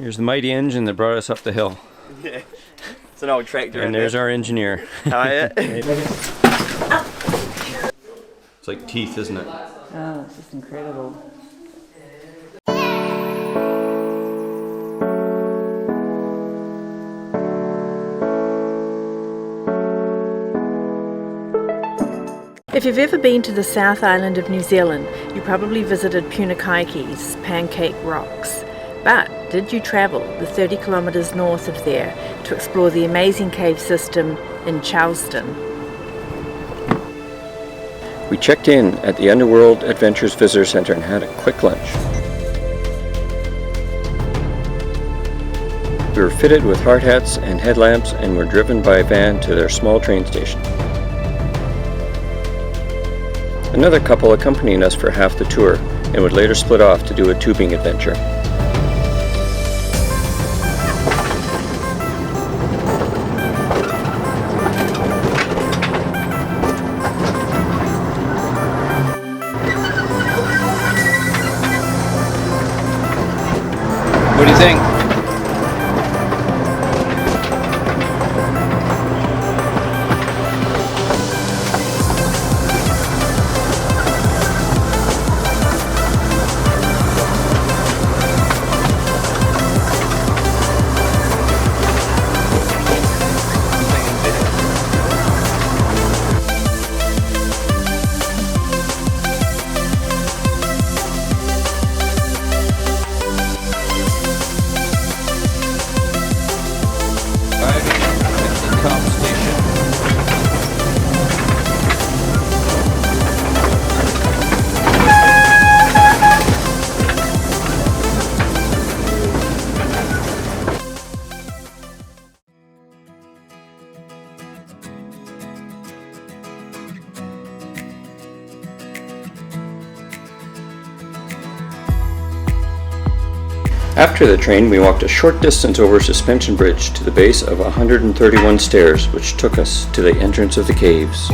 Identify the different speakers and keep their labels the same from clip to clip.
Speaker 1: Here's the mighty engine that brought us up the hill.
Speaker 2: Yeah, it's an old tractor.
Speaker 1: And there's our engineer.
Speaker 2: Oh, yeah.
Speaker 1: It's like teeth, isn't it?
Speaker 3: Oh, it's just incredible. If you've ever been to the South Island of New Zealand, you probably visited Punakaike's Pancake Rocks. But did you travel the 30 kilometres north of there to explore the amazing cave system in Charleston?
Speaker 1: We checked in at the Underworld Adventures Visitor Center and had a quick lunch. We were fitted with hard hats and headlamps and were driven by a van to their small train station. Another couple accompanied us for half the tour and would later split off to do a tubing adventure. What do you think? After the train, we walked a short distance over a suspension bridge to the base of 131 stairs, which took us to the entrance of the caves.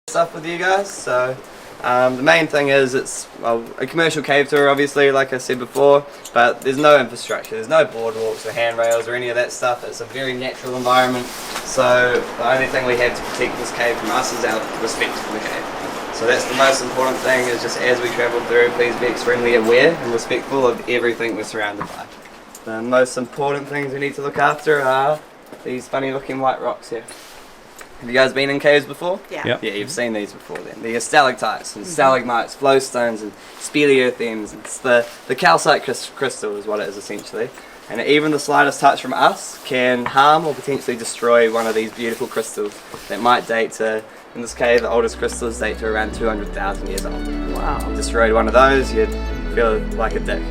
Speaker 2: Stuff with you guys. So the main thing is it's a commercial cave tour, obviously, like I said before, but there's no infrastructure, there's no boardwalks or handrails or any of that stuff. It's a very natural environment, so the only thing we have to protect this cave from us is our respect for the cave. So that's the most important thing, is just as we travel through, please be extremely aware and respectful of everything we're surrounded by. The most important things we need to look after are these funny looking white rocks here. Have you guys been in caves before?
Speaker 3: Yeah.
Speaker 1: Yep.
Speaker 2: Yeah, you've seen these before then. The stalactites and stalagmites, flowstones and speleothems. It's the calcite crystal is what it is essentially. And even the slightest touch from us can harm or potentially destroy one of these beautiful crystals that might date to, in this cave, the oldest crystals date to around 200,000 years old.
Speaker 3: Wow.
Speaker 2: If you destroyed one of those, you'd feel like a dick.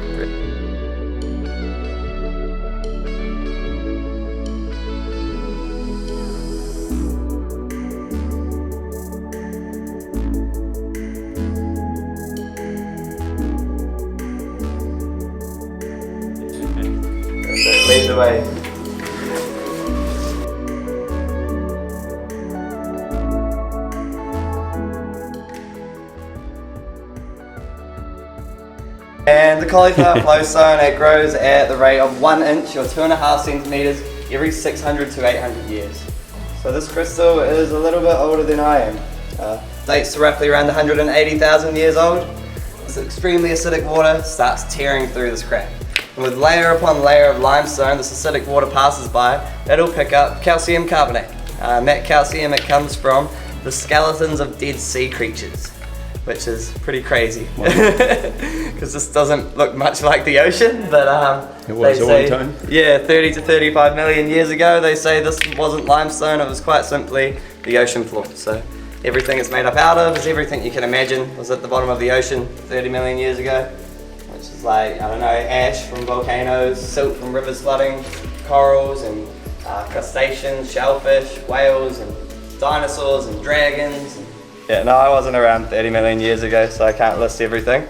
Speaker 2: Lead the way. And the cauliflower flowstone, it grows at the rate of 1 inch or 2.5 centimeters every 600 to 800 years. So this crystal is a little bit older than I am. dates to roughly around 180,000 years old. This extremely acidic water starts tearing through this crack. And with layer upon layer of limestone this acidic water passes by, it'll pick up calcium carbonate. And that calcium, it comes from the skeletons of dead sea creatures, which is pretty crazy. Because this doesn't look much like the ocean, but
Speaker 1: it was
Speaker 2: they
Speaker 1: at
Speaker 2: say,
Speaker 1: one time.
Speaker 2: yeah, 30 to 35 million years ago, they say this wasn't limestone, it was quite simply the ocean floor. So everything it's made up out of is everything you can imagine was at the bottom of the ocean 30 million years ago, which is like, I don't know, ash from volcanoes, silt from rivers flooding, corals and crustaceans, shellfish, whales and dinosaurs and dragons. Yeah, no, I wasn't around 30 million years ago, so I can't list everything.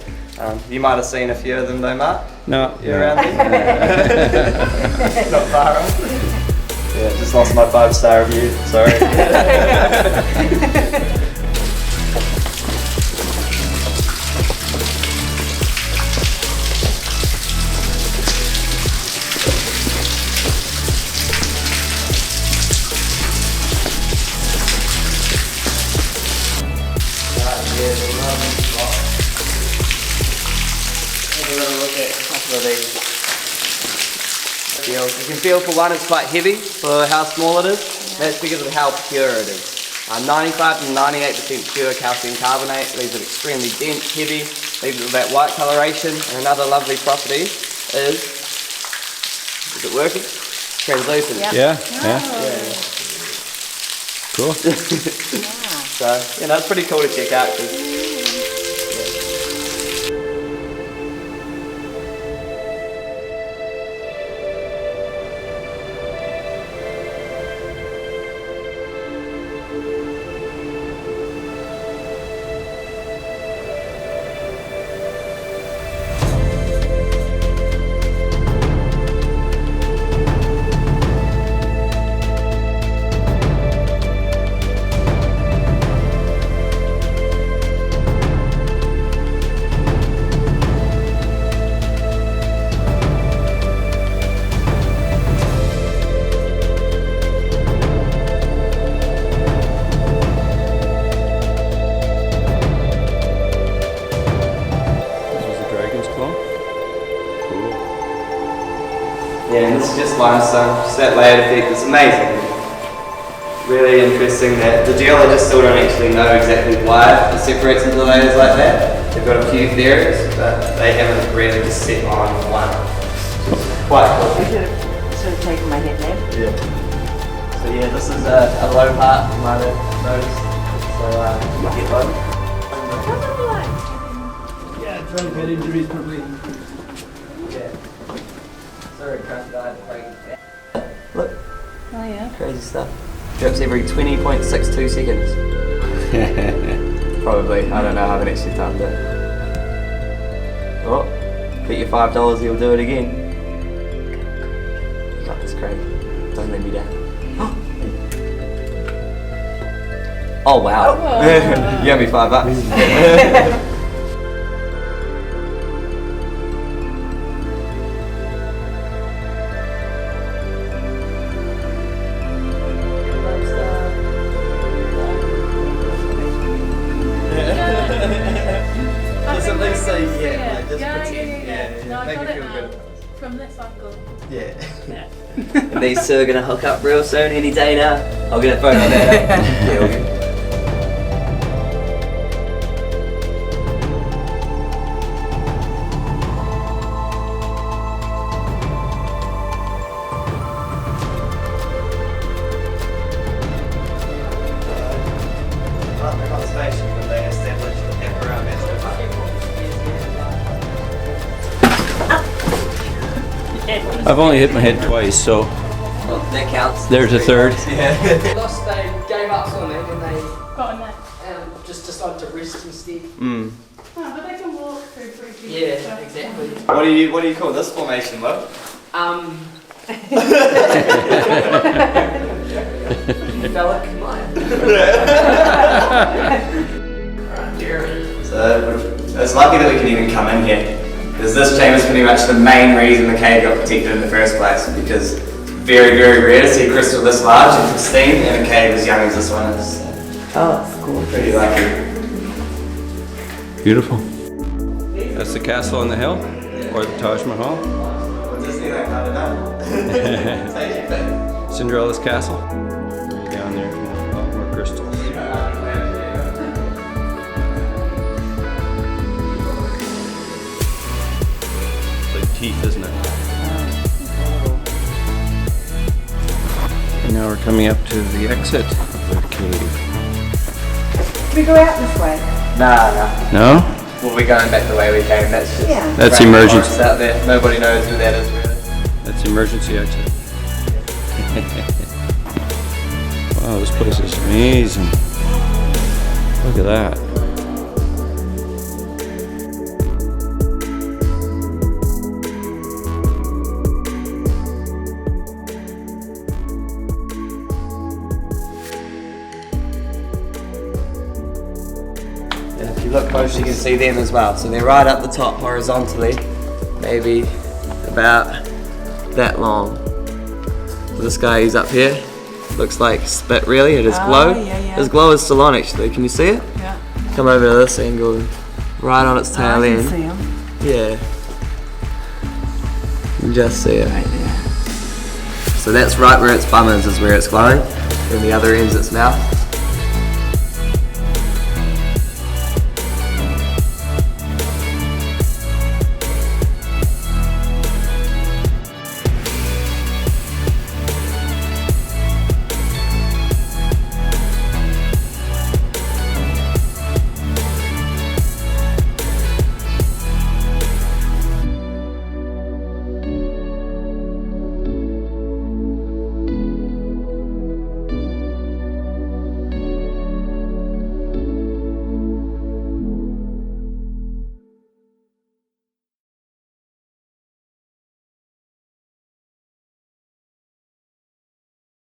Speaker 2: You might have seen a few of them though, Mark?
Speaker 1: No.
Speaker 2: You're around there? Not far off. Yeah, just lost my 5-star review, sorry. You can feel for one it's quite heavy for how small it is. That's because of how pure it is. 95 to 98% pure calcium carbonate, leaves it extremely dense, heavy, leaves it with that white coloration. And another lovely property is it working? Translucent.
Speaker 1: Yeah. Cool.
Speaker 2: So, you know, it's pretty cool to check out. Yeah, and this is just limestone, just that layered effect, it's amazing. Really interesting that the geologists still don't actually know exactly why it separates into layers like that. They've got a few theories, but they haven't really just set on one. Quite cool.
Speaker 3: You should have taken my head there.
Speaker 2: Yeah. So yeah, this is a low part, you might have noticed. So my head low.
Speaker 4: Yeah, trying to get injuries probably.
Speaker 2: Yeah. Sorry, can't die breaking. Look.
Speaker 3: Oh yeah.
Speaker 2: Crazy stuff. Drips every 20.62 seconds. Probably. I don't know, I haven't actually timed it. Oh, put your $5, he'll do it again. You got this, Craig. Don't let me down. Oh wow. You owe me $5. Just at least say yeah, like just pretend. Yeah.
Speaker 5: No, I
Speaker 2: Make
Speaker 5: got
Speaker 2: me
Speaker 5: it
Speaker 2: feel
Speaker 5: now.
Speaker 2: good.
Speaker 5: From this angle.
Speaker 2: Yeah.
Speaker 5: Yeah.
Speaker 2: And these two are gonna hook up real soon, any day now. I'll get a photo of that. Yeah, all good. Conservation when they established the Pepperell National Park.
Speaker 1: I've only hit my head twice, so
Speaker 2: Well, that counts.
Speaker 1: there's a third.
Speaker 2: Yeah.
Speaker 4: Lost, they gave up swimming and they
Speaker 5: Got in there.
Speaker 4: just decided to rest instead.
Speaker 2: Mm.
Speaker 5: Oh, but they can walk through pretty easy.
Speaker 4: Yeah, exactly.
Speaker 2: What do you call this formation, Will?
Speaker 4: Phallic mine.
Speaker 2: So it's lucky that we can even come in here, because this chamber is pretty much the main reason the cave got protected in the first place, because it's very, very rare to see crystal this large and pristine in a cave as young as this one is.
Speaker 3: Oh, that's cool.
Speaker 2: Pretty lucky.
Speaker 1: Beautiful. That's the castle on the hill, or the Taj Mahal. Cinderella's castle. Way down there, a lot more crystals. It's like teeth, isn't it? And now we're coming up to the exit of the cave.
Speaker 6: We go out this way.
Speaker 2: Nah.
Speaker 1: No?
Speaker 2: We'll be going back the way we came. That's just
Speaker 6: Yeah.
Speaker 1: That's
Speaker 2: random
Speaker 1: emergency.
Speaker 2: forest out there. Nobody knows who that is really.
Speaker 1: That's the emergency exit. Wow, this place is amazing. Look at that.
Speaker 2: And if you look close, you can see them as well. So they're right up the top horizontally, maybe about that long. So this guy, he's up here. Looks like spit really at his glow. His glow is still on actually. Can you see it?
Speaker 6: Yeah.
Speaker 2: Come over to this angle, right on its tail end.
Speaker 6: see them.
Speaker 2: Yeah. You can just see it.
Speaker 6: Right there.
Speaker 2: So that's right where its bum is where it's glowing. And the other end's its mouth.